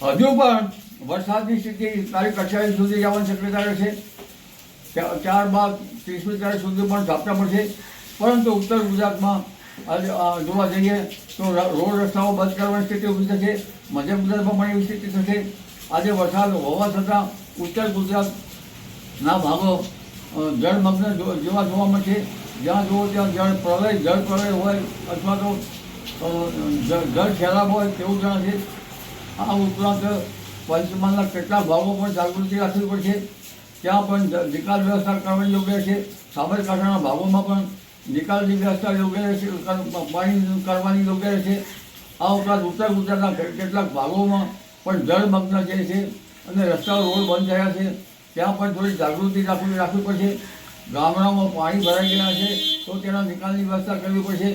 હજુ પણ વરસાદની સ્થિતિ તારીખ 28 સુધી જવાની શક્યતા રહેશે. 4/12/30મી તારીખ સુધી પણ ઝાપટા પડશે. પરંતુ ઉત્તર ગુજરાતમાં આજે જોવા જઈએ તો રોડ રસ્તાઓ બંધ કરવાની સ્થિતિ ઊભી થશે. મધ્ય ગુજરાતમાં પણ એવી સ્થિતિ થશે. આજે વરસાદ હોવા છતાં ઉત્તર ગુજરાતના ભાગો જળમગ્ન જેવા જોવા મળશે. જ્યાં જુઓ ત્યાં જળ પ્રલય હોય અથવા તો જળ સૈલાબ હોય તેવું જણાશે. આ ઉપરાંત પંચમહાલના કેટલાક ભાગો પણ જાગૃતિ રાખવી પડશે. ત્યાં પણ નિકાલ વ્યવસ્થા કરવાની યોગ્ય છે. સાબરકાંઠાના ભાગોમાં પણ નિકાલની વ્યવસ્થા યોગ્ય રહેશે, પાણી કરવાની યોગ્ય રહેશે. આ ઉપરાંત ઉત્તર ગુજરાતના કેટલાક ભાગોમાં પણ જળમગ્ન જે છે અને રસ્તાઓ રોડ બંધ થયા છે ત્યાં પણ થોડી જાગૃતિ રાખવી પડશે. ગામડામાં પાણી ભરાઈ ગયા છે તો તેના નિકાલની વ્યવસ્થા કરવી પડશે.